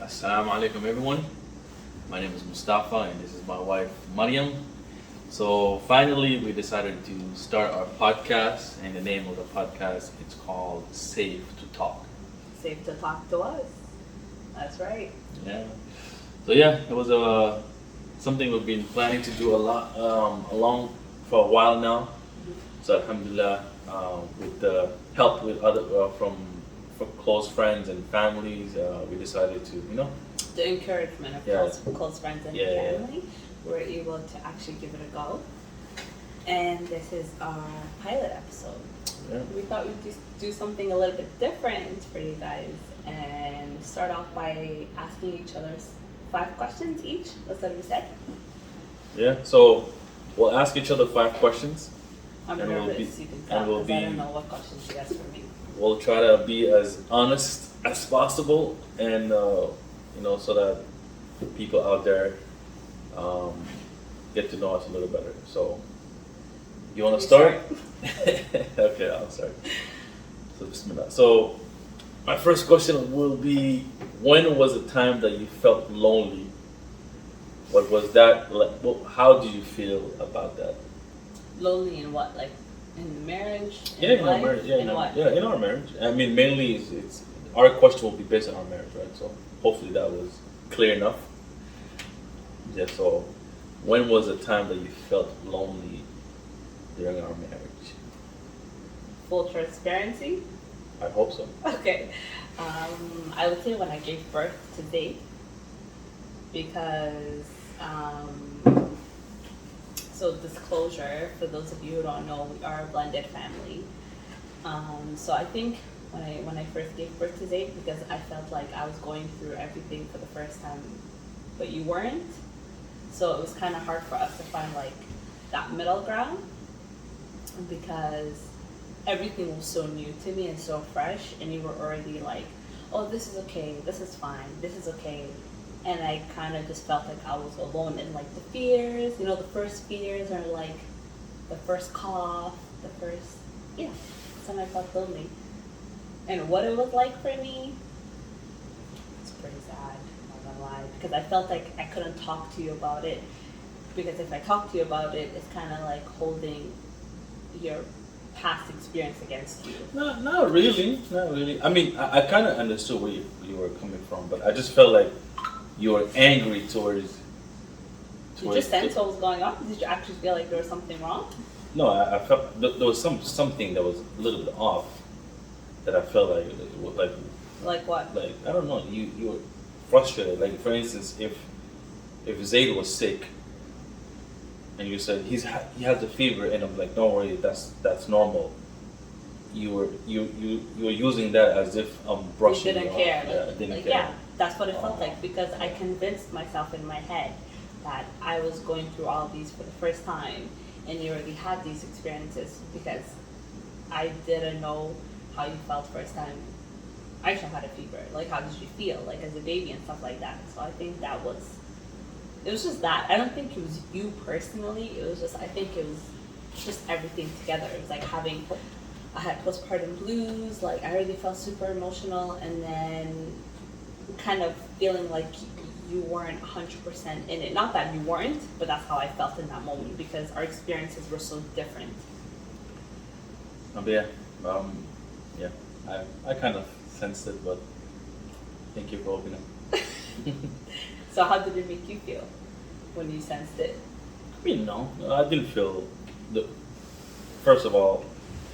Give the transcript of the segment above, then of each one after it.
Assalamu alaikum everyone. My name is Mustafa and this is my wife Mariam. So finally we decided to start our podcast and the name of the podcast is called Safe to Talk. Safe to talk to us. That's right. Yeah. So yeah, it was something we've been planning to do a lot along for a while now. So alhamdulillah, with the help with other from close friends and families, we decided to The encouragement of Yeah. close friends and Yeah. family, we're able to actually give it a go. And this is our pilot episode. Yeah. We thought we'd just do something a little bit different for you guys and start off by asking each other 5 questions each. That's what we said. Yeah. So we'll ask each other 5 questions. I'm And we'll nervous, be- you can and tell, we'll because I be- don't know what questions you guys for me. We'll try to be as honest as possible, and so that people out there get to know us a little better. So, you want to You start? Okay, I'll start. So, bismillah. So, my first question will be: when was the time that you felt lonely? What was that like? How did you feel about that? Lonely in what? Like in marriage? Yeah, in our life? marriage. Yeah, in what? in our marriage. I mean, mainly it's our question will be based on our marriage, right? So hopefully that was clear enough. Yeah. So, when was the time that you felt lonely during our marriage? Full transparency? I hope so. Okay. I would say when I gave birth to Dave, because so disclosure for those of you who don't know, we are a blended family. So I think when I first gave birth to Dave, because I felt like I was going through everything for the first time, but you weren't. So it was kind of hard for us to find like that middle ground, because everything was so new to me and so fresh, and you were already like, oh, this is okay, this is fine, this is okay. And I kind of just felt like I was alone in like the fears, the first fears are like the first cough, that's when I felt lonely. And what it was like for me, it's pretty sad, I'm not gonna lie, because I felt like I couldn't talk to you about it, because if I talk to you about it, it's kind of like holding your past experience against you. No, not really. Not really. I mean, I kind of understood where you were coming from, but I just felt like you were angry towards. Did you sense what was going on? Did you actually feel like there was something wrong? No, I felt there was something that was a little bit off. That I felt like it was like. Like what? Like I don't know. You were frustrated. Like for instance, if Zayd was sick, and you said he has a fever, and I'm like, don't worry, that's normal. You were using that as if I'm brushing. You didn't care. Didn't care. Yeah, that's what it felt like, because I convinced myself in my head that I was going through all of these for the first time, and you already had these experiences, because I didn't know how you felt first time Aisha had a fever. Like, how did you feel, like as a baby and stuff like that? So I think it was just that. I don't think it was you personally. I think it was just everything together. It was like I had postpartum blues. Like I already felt super emotional, and then kind of feeling like you weren't 100% in it. Not that you weren't, but that's how I felt in that moment, because our experiences were so different. Yeah, I kind of sensed it, but thank you for opening up. So how did it make you feel when you sensed it? I mean, no, I didn't feel first of all,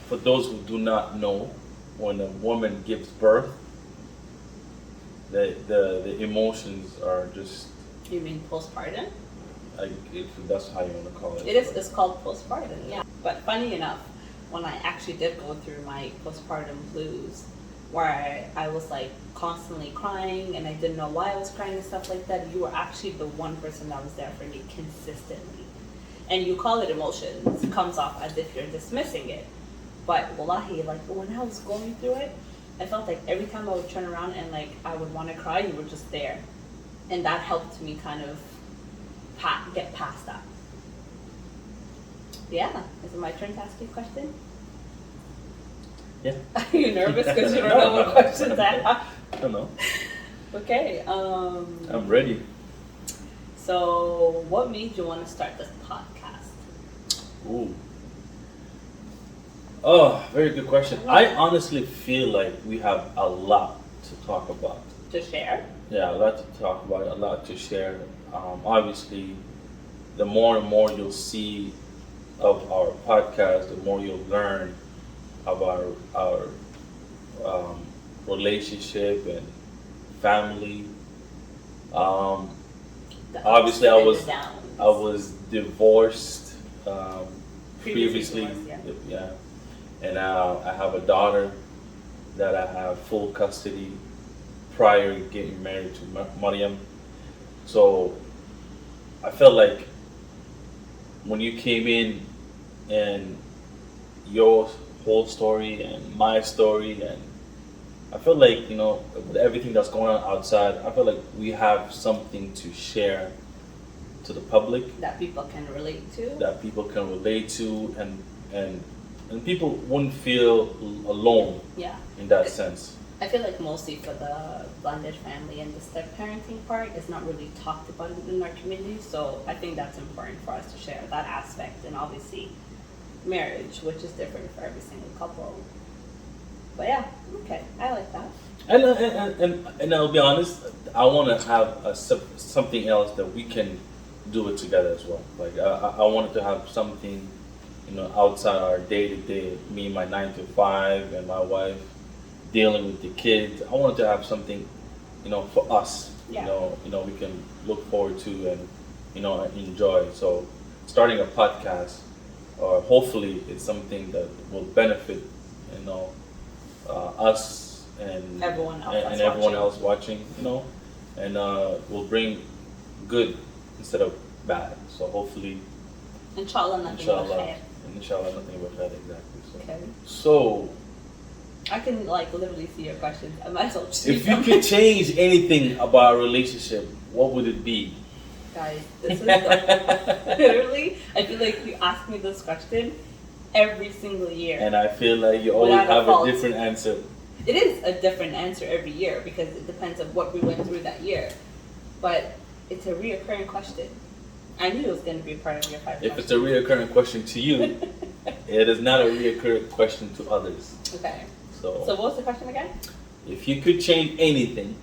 for those who do not know, when a woman gives birth, the emotions are just. You mean postpartum? If that's how you want to call it. It is. It's called postpartum, yeah. But funny enough, when I actually did go through my postpartum blues, where I was like constantly crying and I didn't know why I was crying and stuff like that, you were actually the one person that was there for me consistently. And you call it emotions, it comes off as if you're dismissing it. But wallahi, like when I was going through it, I felt like every time I would turn around and like I would want to cry, you were just there. And that helped me kind of get past that. Yeah, is it my turn to ask you a question? Yeah. Are you nervous because you don't know what questions I have? I don't know. Okay. I'm ready. So, what made you want to start this podcast? Ooh. Oh, very good question. I honestly feel like we have a lot to talk about. To share? Yeah, a lot to talk about, a lot to share. Obviously, the more and more you'll see of our podcast, the more you'll learn of our um, relationship and family. Um, The ups Obviously, I and the was downs. I was divorced previously. Divorced, yeah. Yeah, and I have a daughter that I have full custody prior to getting married to Mariam. So I felt like when you came in and your whole story and my story, and I feel like, with everything that's going on outside, I feel like we have something to share to the public That people can relate to. that people can relate to, and and people wouldn't feel alone Yeah. in that sense. I feel like mostly for the blended family and the step parenting part is not really talked about in our community. So I think that's important for us to share that aspect, and obviously marriage, which is different for every single couple. But yeah, okay, I like that. And I'll be honest, I want to have something else that we can do it together as well. Like I wanted to have something, outside our day to day. Me, my 9 to 5, and my wife dealing with the kids. I wanted to have something, for us. Yeah. We can look forward to and enjoy. So starting a podcast, or hopefully it's something that will benefit, us and everyone else watching, and will bring good instead of bad. So hopefully, Inshallah, nothing but inshallah, khair. inshallah, nothing but that exactly. So, Okay. so I can literally see your questions. I might as well just if read you them. could change anything about our relationship, what would it be? Guys, this is literally, I feel like you ask me this question every single year. And I feel like you always Without a have fault. a different answer. It is a different answer every year because it depends on what we went through that year. But it's a reoccurring question. I knew it was going to be a part of your 5 If it's a reoccurring question to you, it is not a reoccurring question to others. Okay. So So what was the question again? if you could change anything,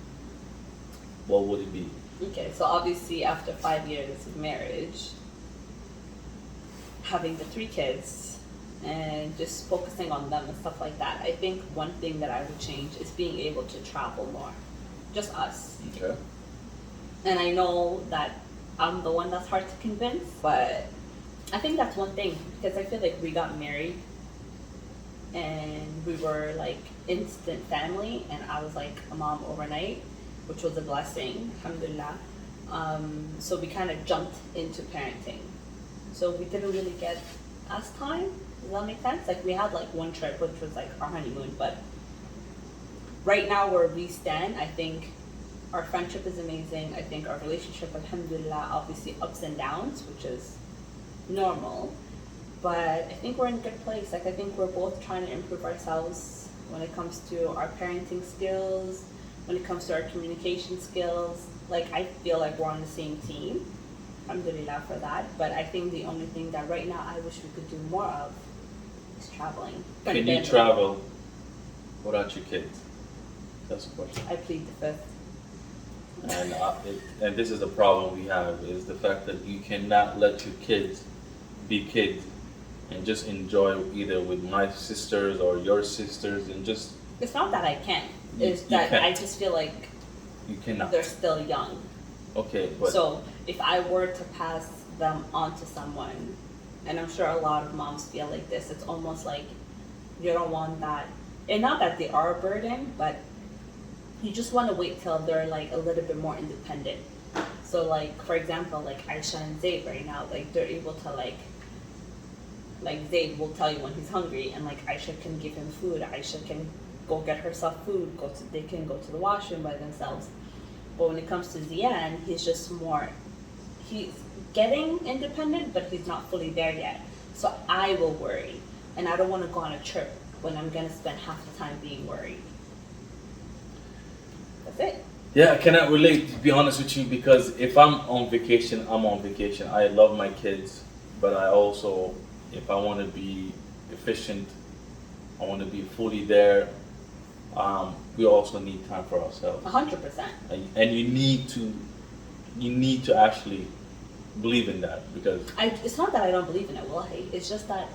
what would it be? Okay, so obviously after 5 years of marriage, having the 3 kids, and just focusing on them and stuff like that, I think one thing that I would change is being able to travel more. Just us. Okay. And I know that I'm the one that's hard to convince, but I think that's one thing because I feel like we got married and we were like instant family, and I was like a mom overnight, which was a blessing, alhamdulillah. So we kind of jumped into parenting. So we didn't really get us time. Does that make sense? Like we had like one trip, which was like our honeymoon, but right now where we stand, I think our friendship is amazing. I think our relationship, alhamdulillah, obviously ups and downs, which is normal. But I think we're in a good place. Like I think we're both trying to improve ourselves when it comes to our parenting skills, when it comes to our communication skills. Like I feel like we're on the same team. Alhamdulillah for that. But I think the only thing that right now I wish we could do more of is traveling. Can you travel without your kids? That's the question. I plead the fifth. And this is the problem we have, is the fact that you cannot let your kids be kids and just enjoy either with my sisters or your sisters and just... It's not that I can't. It's You that can't. I just feel like You cannot. they're still young. Okay, but... So if I were to pass them on to someone, and I'm sure a lot of moms feel like this, it's almost like you don't want that, and not that they are a burden, but you just want to wait till they're like a little bit more independent. So like, for example, like Aisha and Zayd right now, like they're able to like Zayd will tell you when he's hungry, and like Aisha can give him food, Aisha can go get herself food, they can go to the washroom by themselves. But when it comes to Zian, he's just more, he's getting independent, but he's not fully there yet. So I will worry, and I don't want to go on a trip when I'm going to spend half the time being worried. That's it. Yeah, I cannot relate, to be honest with you, because if I'm on vacation, I'm on vacation. I love my kids, but I also, if I want to be efficient, I want to be fully there. We also need time for ourselves, 100%. and you need to actually believe in that because It's not that I don't believe in it, wallahi. It's just that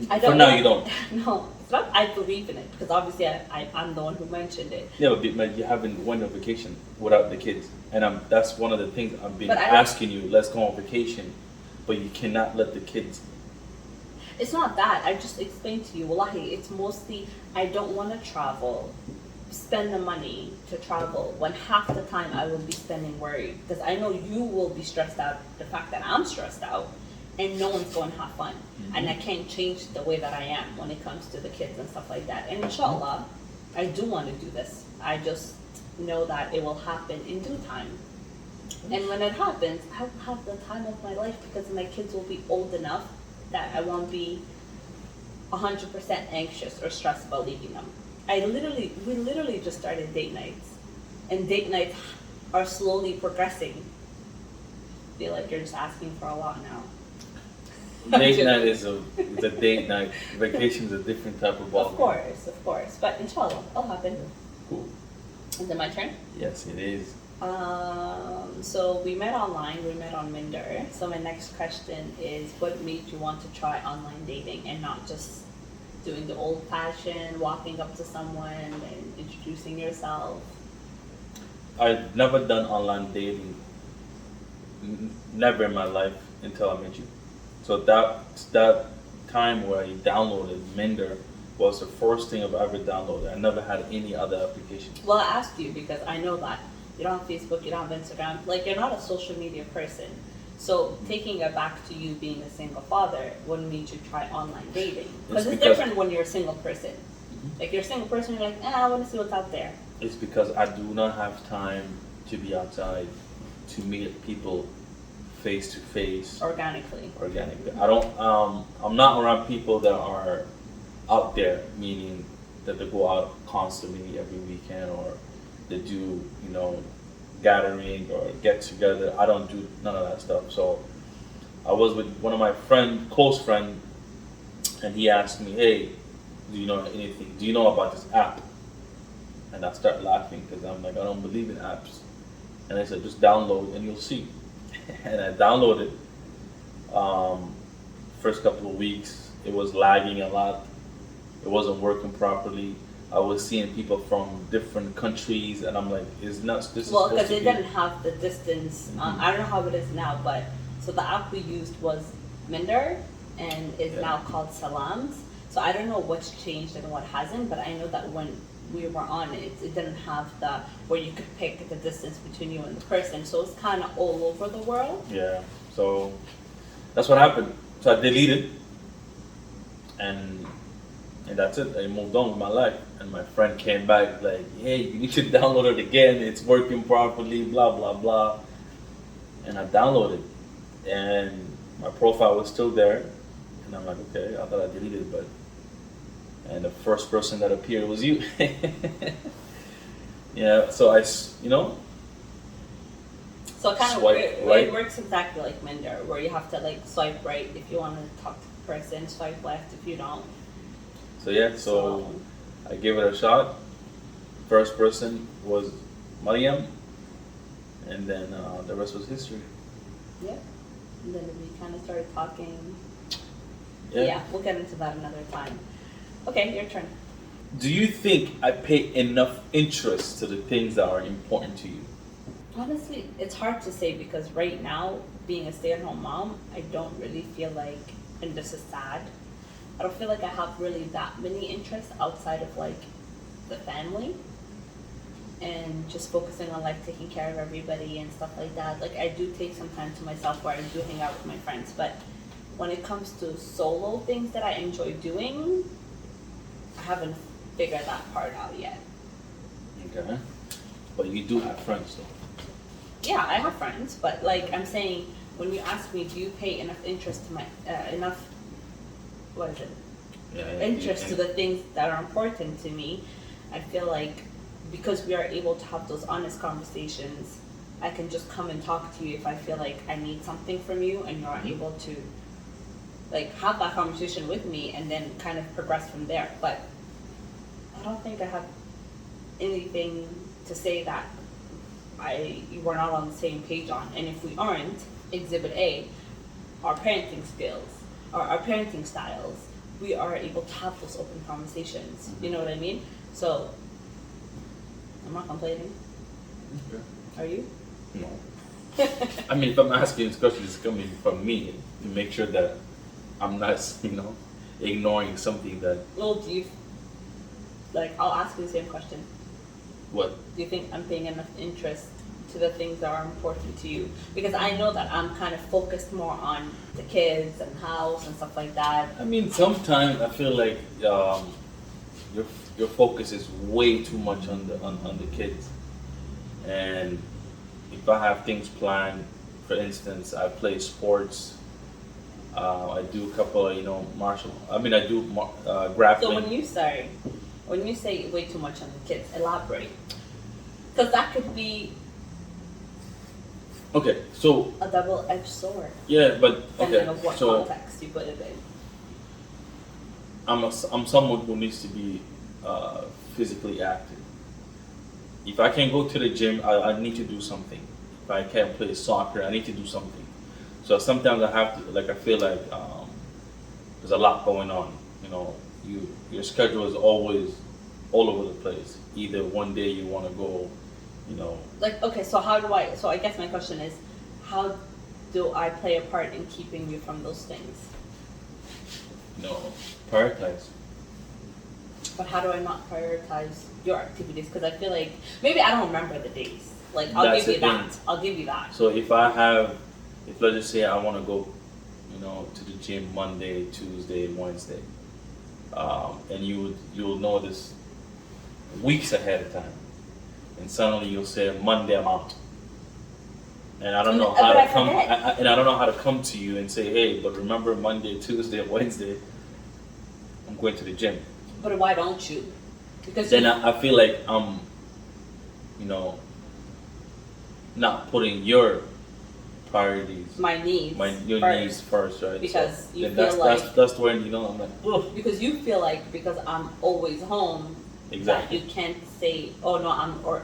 I for don't now want- you don't. No, it's not I believe in it because obviously I'm the one who mentioned it. Yeah, but you haven't went on vacation without the kids, and that's one of the things I've been But asking you. Let's go on vacation, but you cannot let the kids. It's not that. I just explained to you, wallahi, it's mostly I don't want to travel, spend the money to travel when half the time I will be spending worried because I know you will be stressed out the fact that I'm stressed out and no one's going to have fun. And I can't change the way that I am when it comes to the kids and stuff like that. And inshallah, I do want to do this. I just know that it will happen in due time. And when it happens, I'll have the time of my life because my kids will be old enough that I won't be 100% anxious or stressed about leaving them. We literally just started date nights, and date nights are slowly progressing. I feel like you're just asking for a lot now. Date night is it's a date night. Vacation is a different type of ball. Of course, but inshallah, it'll happen. Cool. Is it my turn? Yes, it is. So we met online, we met on Minder. So my next question is, what made you want to try online dating and not just doing the old fashioned, walking up to someone and introducing yourself? I've never done online dating. Never in my life until I met you. So that time where I downloaded Minder was the first thing I've ever downloaded. I never had any other application. Well, I asked you because I know that you don't have Facebook, you don't have Instagram, like you're not a social media person. So taking it back to you being a single father, what made you try online dating? Because it's different when you're a single person. Like you're a single person, you're like, I want to see what's out there. It's because I do not have time to be outside to meet people face to face. Organically. I don't. I'm not around people that are out there, meaning that they go out constantly every weekend or they do, gathering or get together. I don't do none of that stuff. So I was with one of my close friend, and he asked me, "Hey, do you know anything? Do you know about this app?" And I start laughing because I'm like, I don't believe in apps. And I said, just download and you'll see. And I downloaded. First couple of weeks, it was lagging a lot. It wasn't working properly. I was seeing people from different countries, and I'm like, this is well, because it didn't have the distance. I don't know how it is now, but so the app we used was Minder, and is now called Salams. So I don't know what's changed and what hasn't, but I know that when we were on it, it didn't have the where you could pick the distance between you and the person. So it's kind of all over the world. Yeah. So that's what happened. So I deleted, and that's it. I moved on with my life. And my friend came back like, hey, you need to download it again. It's working properly, blah, blah, blah. And I downloaded. And my profile was still there. And I'm like, okay, I thought I deleted it, but... And the first person that appeared was you. Yeah, so So it kind of right. it works exactly like Minder, where you have to like swipe right if you want to talk to the person, swipe left if you don't. So yeah, so I gave it a shot. First person was Mariam, and then the rest was history. Yeah. And then we kind of started talking. Yeah. We'll get into that another time. Okay, your turn. Do you think I pay enough interest to the things that are important to you? Honestly, it's hard to say because right now, being a stay-at-home mom, I don't really feel like, and this is sad, I don't feel like I have really that many interests outside of like the family and just focusing on like taking care of everybody and stuff like that. Like I do take some time to myself where I do hang out with my friends, but when it comes to solo things that I enjoy doing, I haven't figured that part out yet. Okay. But you do have friends though. Yeah, I have friends, but like I'm saying, when you ask me, do you pay enough interest to my interest to the things that are important to me? I feel like because we are able to have those honest conversations, I can just come and talk to you if I feel like I need something from you, and you're able to like have that conversation with me and then kind of progress from there. But I don't think I have anything to say that we're not on the same page on. And if we aren't, exhibit A, our parenting skills or our parenting styles, we are able to have those open conversations. You know what I mean? So I'm not complaining. Okay. Are you? No. I mean, if I'm asking this question, it's coming from me to make sure that I'm not, ignoring something that. Well, do you, like, I'll ask you the same question. What? Do you think I'm paying enough interest to the things that are important to you? Because I know that I'm kind of focused more on the kids and house and stuff like that. I mean, sometimes I feel like your focus is way too much on the kids, and if I have things planned, for instance, I play sports. I do a couple of I do grappling. So when you say way too much on the kids, elaborate, because that could be okay. So a double-edged sword. yeah, but Depending okay. on what So context you put it in. I'm someone who needs to be physically active. If I can't go to the gym, I need to do something. If I can't play soccer, I need to do something. So sometimes I have to, I feel like there's a lot going on. Your schedule is always all over the place. Either one day you want to go, Okay, so I guess my question is, how do I play a part in keeping you from those things? Prioritize. But how do I not prioritize your activities? Because I feel like maybe I don't remember the days. I'll That's give you the that. thing. I'll give you that. So if let's just say I want to go, to the gym Monday, Tuesday, Wednesday, and you'll know this weeks ahead of time, and suddenly you'll say Monday I'm out, and I don't know how to come, and I don't know how to come to you and say, hey, but remember Monday, Tuesday, Wednesday, I'm going to the gym. But why don't you? Because then I feel like I'm, not putting your priorities, your needs first, right? Because so you then feel that's when I'm like, ugh. Because you feel like because I'm always home, Exactly. that you can't say, oh no,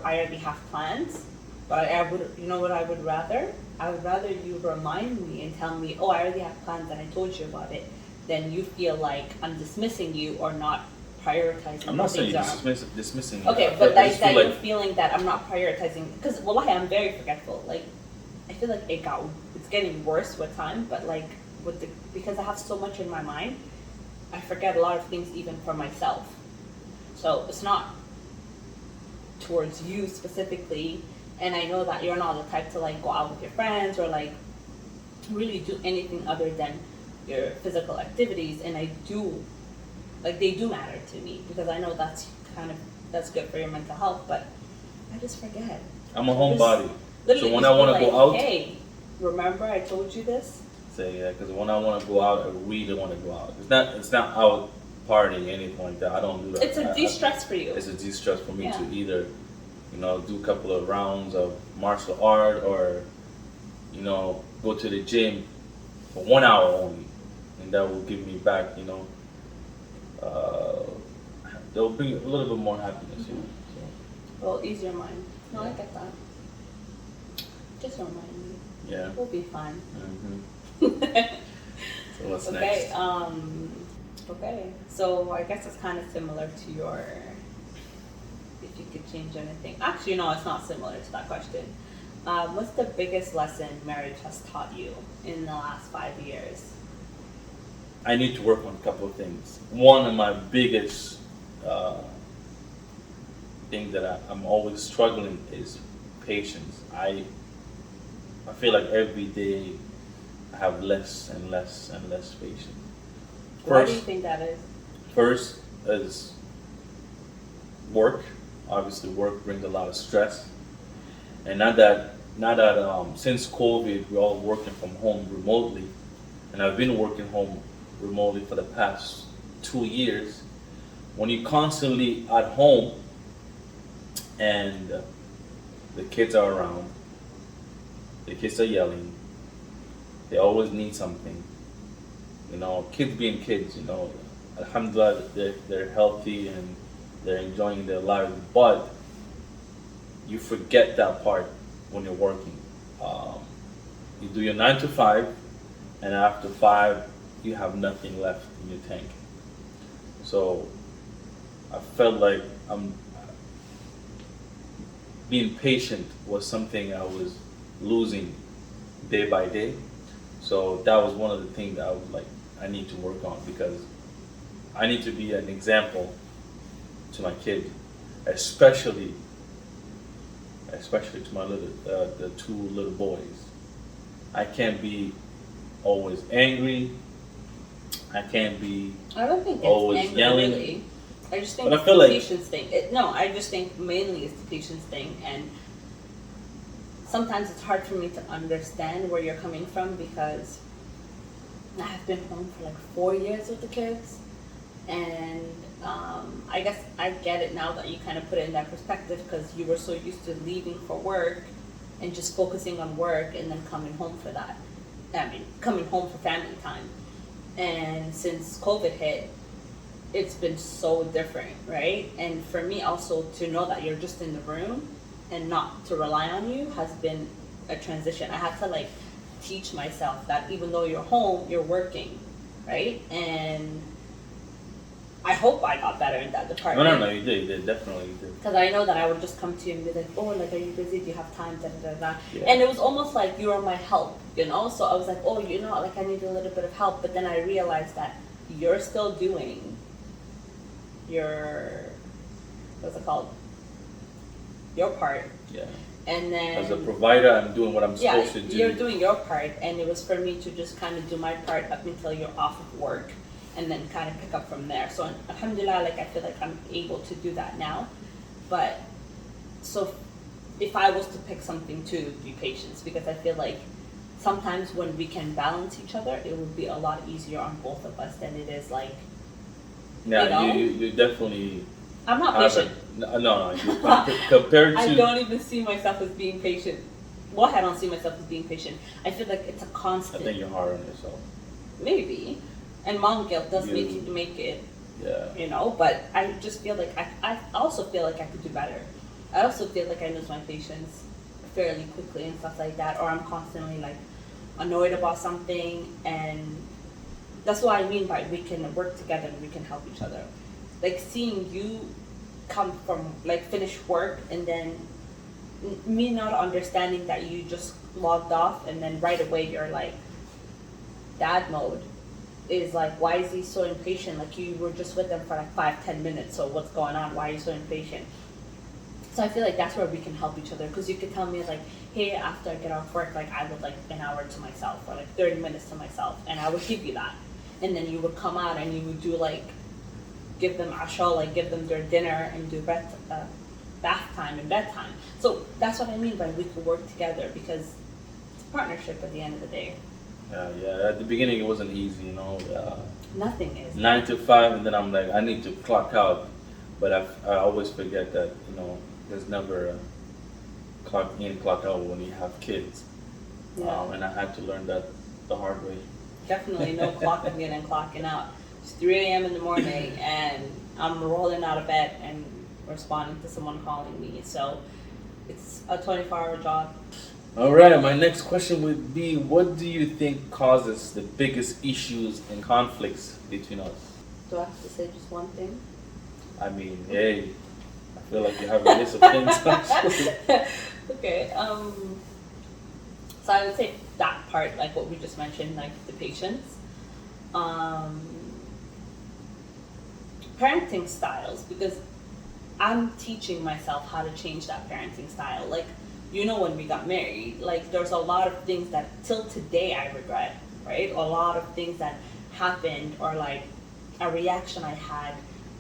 I already have plans. But I would, you know what I would rather? I would rather you remind me and tell me, oh, I already have plans and I told you about it. Then you feel like I'm dismissing you or not prioritizing. I'm not saying dismissing. Okay, but that you're feeling that I'm not prioritizing, because wallahi, I'm very forgetful. I feel like it's getting worse with time, but because I have so much in my mind, I forget a lot of things even for myself. So it's not towards you specifically, and I know that you're not the type to go out with your friends or really do anything other than your physical activities, and I do. They do matter to me because I know that's good for your mental health, but I just forget. I'm a homebody. So when I want to go out, hey, remember I told you this? Say yeah, because when I want to go out, I really want to go out. It's not out partying, anything like that. I don't do that. It's a de-stress for you. It's a de-stress for me to either, do a couple of rounds of martial art or, go to the gym for 1 hour only, and that will give me back, that will bring a little bit more happiness, So. Well, ease your mind. No, I get that. Just remind me. Yeah. We'll be fine. Mm-hmm. So what's next? Okay. So I guess it's kind of similar to your, if you could change anything. Actually, no, it's not similar to that question. What's the biggest lesson marriage has taught you in the last 5 years? I need to work on a couple of things. One of my biggest thing that I'm always struggling is patience. I feel like every day I have less and less and less patience. Why do you think that is? First is work. Obviously, work brings a lot of stress, and now that since COVID, we're all working from home remotely, and I've been working home remotely for the past 2 years. When you're constantly at home, and the kids are around, the kids are yelling, they always need something. Kids being kids, alhamdulillah, they're healthy and they're enjoying their lives, but you forget that part when you're working. Um, you do your 9 to 5, and after 5, you have nothing left in your tank. So I felt like being patient was something I was losing day by day. So that was one of the things that I was like, I need to work on, because I need to be an example to my kid, especially to my the 2 little boys. I can't be always angry. I can't be I don't think it's always anger, yelling. really. I just think But I it's feel the like- patience thing. I just think mainly it's the patience thing, and sometimes it's hard for me to understand where you're coming from, because I have been home for like 4 years with the kids, and I guess I get it now that you kind of put it in that perspective, because you were so used to leaving for work and just focusing on work and then coming home for that. Coming home for family time. And since COVID hit, it's been so different, right? And for me also, to know that you're just in the room and not to rely on you has been a transition. I had to like teach myself that even though you're home, you're working, right? And I hope I got better in that department. No, you did, definitely you did. Because I know that I would just come to you and be like, oh, like, are you busy? Do you have time? Da, da, da, da. Yeah. And it was almost like you were my help, So I was like, oh, like I need a little bit of help. But then I realized that you're still doing your, what's it called? Your part. Yeah. And then As a provider, I'm doing what I'm supposed to do. you're doing your part, and it was for me to just kind of do my part up until you're off of work, and then kind of pick up from there. So alhamdulillah, like I feel like I'm able to do that now. But so if I was to pick something too, it would be patience, because I feel like sometimes when we can balance each other, it would be a lot easier on both of us than it is like. Yeah, you definitely. I'm not patient. No. Compared to. I don't even see myself as being patient. Well, I don't see myself as being patient. I feel like it's a I constant. think you're hard on yourself. Maybe. And mom guilt does You- make it, Yeah. but I just feel like I also feel like I could do better. I also feel like I lose my patience fairly quickly and stuff like that, or I'm constantly like annoyed about something, and that's what I mean by we can work together and we can help each other. Like seeing you come from like finish work and then me not understanding that you just logged off and then right away you're like dad mode is like, why is he so impatient? Like you were just with them for like 5-10 minutes, so what's going on? Why are you so impatient? So I feel like that's where we can help each other, because you could tell me like, hey, after I get off work, like I would like an hour to myself or like 30 minutes to myself, and I would give you that, and then you would come out and you would do like give them asha, like give them their dinner and do bath time and bedtime. So that's what I mean by we could work together, because it's a partnership at the end of the day. Yeah. At the beginning, it wasn't easy, Nothing is. 9 to 5, and then I'm like, I need to clock out, but I always forget that there's never a clock in, clock out when you have kids. Yeah. And I had to learn that the hard way. Definitely no clocking in and clocking out. It's 3 a.m. in the morning and I'm rolling out of bed and responding to someone calling me. So it's a 24-hour job. All right, my next question would be, what do you think causes the biggest issues and conflicts between us? Do I have to say just one thing? I mean, hey, I feel like you have a list of things. Okay, so I would say that part, like what we just mentioned, like the patience. Parenting styles, because I'm teaching myself how to change that parenting style. Like, when we got married, like there's a lot of things that till today I regret, right? A lot of things that happened, or like a reaction I had,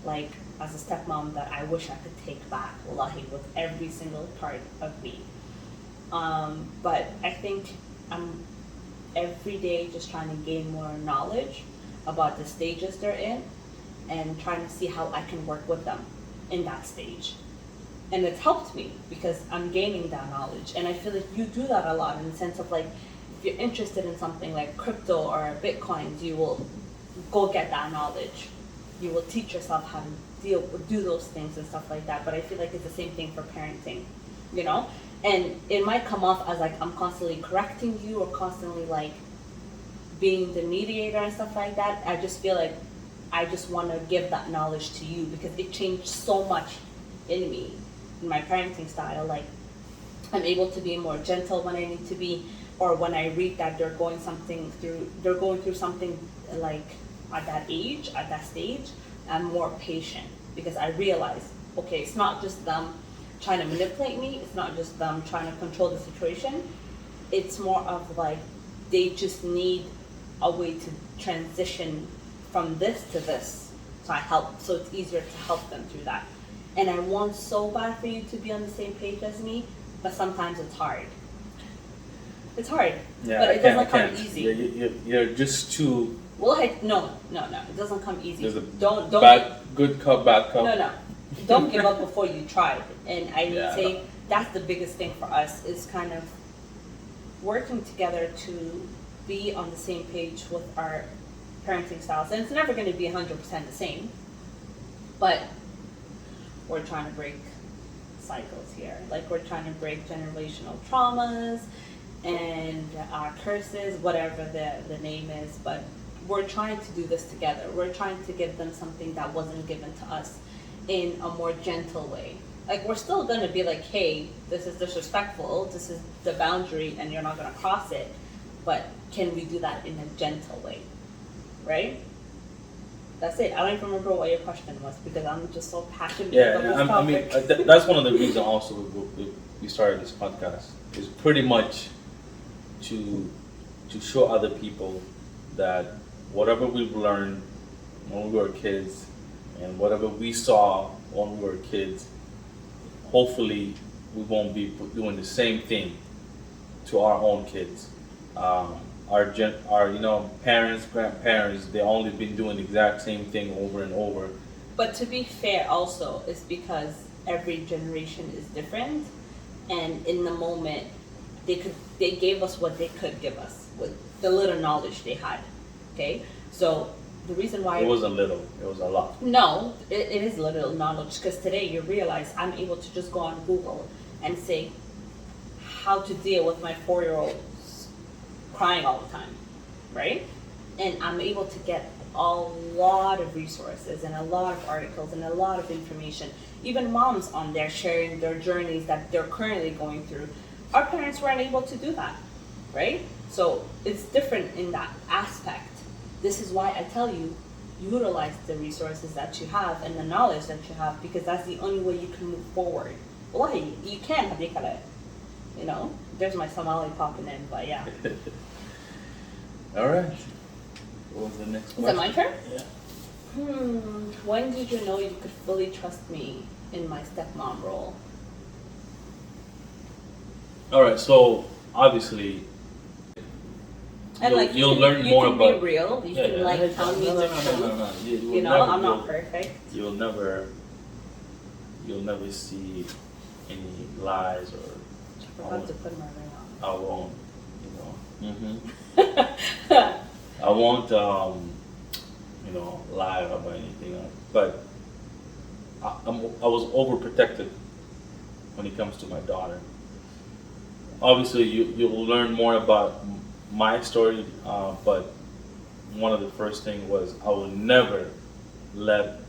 like as a stepmom, that I wish I could take back, wallahi, with every single part of me. But I think I'm every day just trying to gain more knowledge about the stages they're in and trying to see how I can work with them in that stage. and it's helped me because I'm gaining that knowledge. And I feel like you do that a lot in the sense of like, if you're interested in something like crypto or Bitcoins, you will go get that knowledge. You will teach yourself how to do those things and stuff like that. But I feel like it's the same thing for parenting, you know? And it might come off as like I'm constantly correcting you or constantly like being the mediator and stuff like that. I just feel like I just want to give that knowledge to you because it changed so much in me, in my parenting style. Like, I'm able to be more gentle when I need to be, or when I read that they're going through something like at that age, at that stage, I'm more patient because I realize, okay, it's not just them trying to manipulate me, it's not just them trying to control the situation, it's more of like, they just need a way to transition from this to this. So it's easier to help them through that. And I want so bad for you to be on the same page as me, but sometimes it's hard. It's hard, Yeah, but it doesn't come easy. You're just too. Well, no, it doesn't come easy. There's a Don't good cup, bad cup. No, don't give up before you tried. And I would Yeah. say that's the biggest thing for us is kind of working together to be on the same page with our parenting styles. And it's never going to be 100% the same, but we're trying to break cycles here. Like, we're trying to break generational traumas and curses, whatever the name is, but we're trying to do this together. We're trying to give them something that wasn't given to us in a more gentle way. Like, we're still going to be like, hey, this is disrespectful, this is the boundary, and you're not going to cross it, but can we do that in a gentle way, right? That's it. I don't even remember what your question was because I'm just so passionate about this I mean, topic. that's one of the reasons also we started this podcast, is pretty much to show other people that whatever we've learned when we were kids and whatever we saw when we were kids, hopefully we won't be doing the same thing to our own kids. Our parents, grandparents, they only been doing the exact same thing over and over. But to be fair also is because every generation is different, and in the moment they gave us what they could give us with the little knowledge they had. Okay? So the reason why It wasn't little, it was a lot. No, it is little knowledge because today you realize I'm able to just go on Google and say how to deal with my 4-year-old crying all the time, right? And I'm able to get a lot of resources and a lot of articles and a lot of information. Even moms on there sharing their journeys that they're currently going through. Our parents weren't able to do that, right? So it's different in that aspect. This is why I tell you, utilize the resources that you have and the knowledge that you have, because that's the only way you can move forward. Wallahi, you can, you know, there's my Somali popping in, but yeah. All right. What was the next Is question? it my turn? Yeah. When did you know you could fully trust me in my stepmom role? All right. So obviously, And you'll learn more you about. can be real. You can like tell me the truth. No. You know, I'm not perfect. You'll never see any lies or. I forgot to put my ring on. I won't. I won't. Lie about anything. But I was overprotective when it comes to my daughter. Obviously, you'll learn more about my story, but one of the first things was I will never let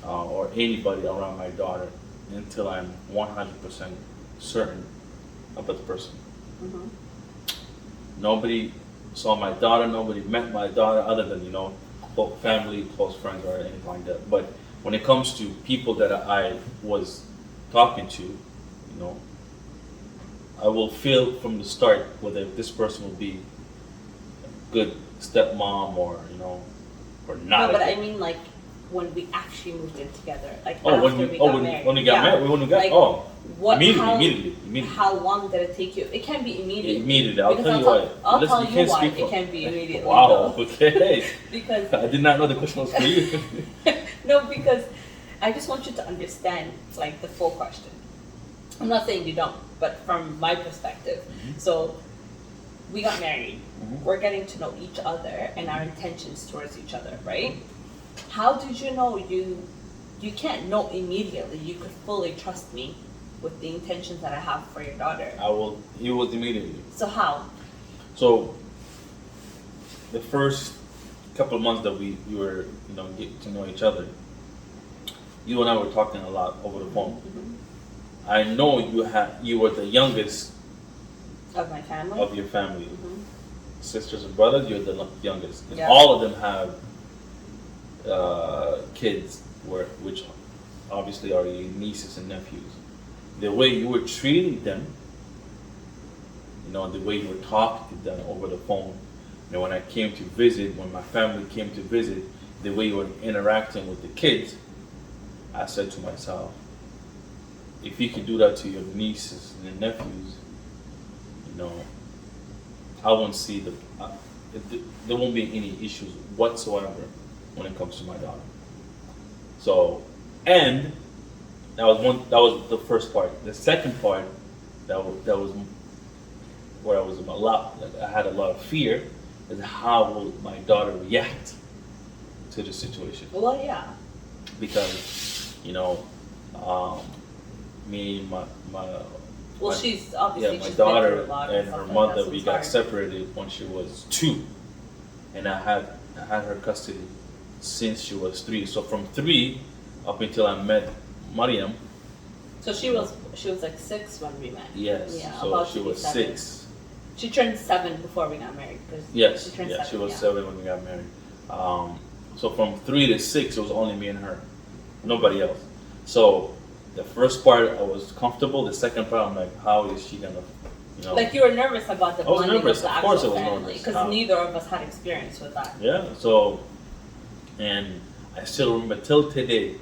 or anybody around my daughter until I'm 100% certain about the person. Mm-hmm. Nobody saw my daughter, nobody met my daughter other than, family, close friends or anything like that. But when it comes to people that I was talking to, I will feel from the start whether this person will be a good stepmom or or not. No, but I mean like when we actually moved in together, like when after we we got got married. When we got Immediately. How long did it take you? It can be immediate. Immediately. I'll Because tell you why. I'll Listen, tell you you can't why speak it for- can be immediately. Wow. though. Okay. Because I did not know the question was for you. no, because I just want you to understand like the full question. I'm not saying you don't, but from my perspective. So we got married. We're getting to know each other and our intentions towards each other, right? How did you know you can't know immediately you could fully trust me with the intentions that I have for your daughter? It was immediately. So how? So the first couple of months that we were, getting to know each other, you and I were talking a lot over the phone. I know you were the youngest Of my family? of your family. Sisters and brothers, you're the youngest. And Yeah. all of them have kids, which obviously are your nieces and nephews. The way you were treating them, the way you were talking to them over the phone, when I came to visit, when my family came to visit, the way you were interacting with the kids, I said to myself, if you could do that to your nieces and nephews, I won't see there won't be any issues whatsoever when it comes to my daughter. So, and that was the first part. The second part, that was where I had a lot of fear, is how will my daughter react to the situation. Well, yeah. Because, me and she's obviously my she's daughter been through a lot and stuff her like mother, that, we so got it's hard. separated when she was 2, and I had her custody since she was 3. So from 3 up until I met Mariam. So she was like 6 when we met. Yes. Yeah, So about she to be was 7. 6. She turned 7 before we got married. Yes. She turned 7, She was 7 when we got married. So from 3 to 6, it was only me and her, nobody else. So the first part I was comfortable. The second part, I'm like, how is she gonna, Like you were nervous about the I was bonding nervous. of the Of course actual I was family, nervous. because How? neither of us had experience with that. Yeah. So, and I still remember till today,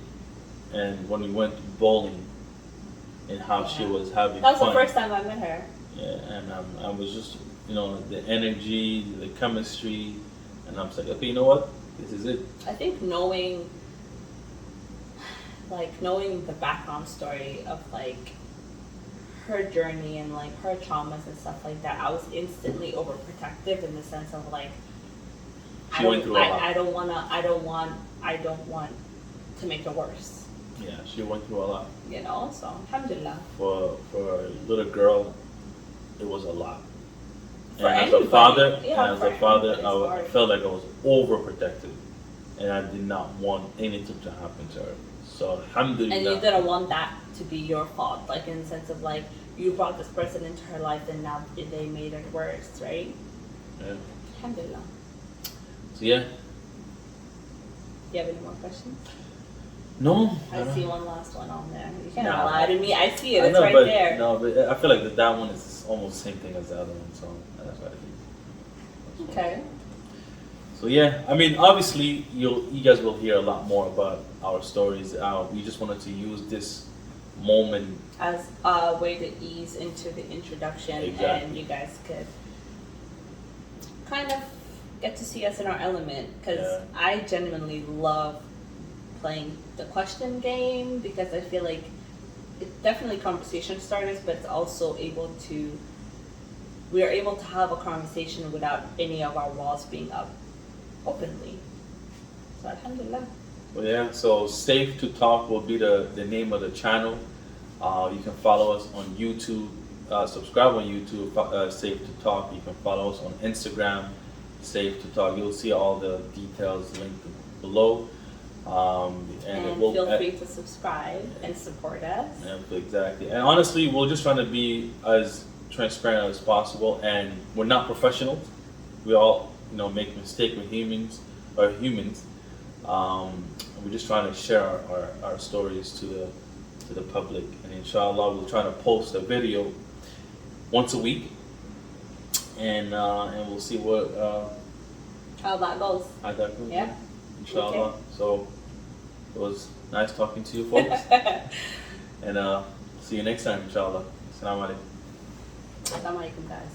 and when we went bowling, and how she was having That was fun. the first time I met her. Yeah, and I was just, the energy, the chemistry, and I'm just like, okay, you know what? This is it. I think knowing the background story of her journey and her traumas and stuff like that, I was instantly overprotective in the sense of She went through a lot. I don't want to make it worse. Yeah, she went through a lot. So alhamdulillah. For a little girl, it was a lot. For And anybody, as a father, yeah, for I anybody, felt like I was overprotective, and I did not want anything to happen to her. So alhamdulillah. And you didn't want that to be your fault, in the sense of you brought this person into her life and now they made it worse, right? Yeah. Alhamdulillah. So yeah. Do you have any more questions? No. I see one last one on there. You can't Nah. lie to me. I see it. I It's know, right but, there. No, but I feel like that one is almost the same thing as the other one, so that's what I think. Okay. So yeah, I mean, obviously, you guys will hear a lot more about our stories. We just wanted to use this moment As a way to ease into the introduction, Exactly. and you guys could kind of get to see us in our element, because Yeah. I genuinely love playing the question game, because I feel like it's definitely conversation starters, but it's also we are able to have a conversation without any of our walls being up openly. So alhamdulillah. Well, yeah, so Safe2Talk will be the name of the channel. You can follow us on YouTube, subscribe on YouTube, Safe2Talk. You can follow us on Instagram, Safe2Talk. You'll see all the details linked below. And feel free to subscribe and support us. Yeah, exactly. And honestly, we're just trying to be as transparent as possible, and we're not professionals. We all, make mistakes with humans. We're just trying to share our stories to the public, and inshallah we'll try to post a video once a week, and we'll see How that goes. how that goes. Yeah. Inshallah. Okay. So it was nice talking to you folks, and see you next time, inshallah. Assalamu alaikum. Assalamu alaikum, guys.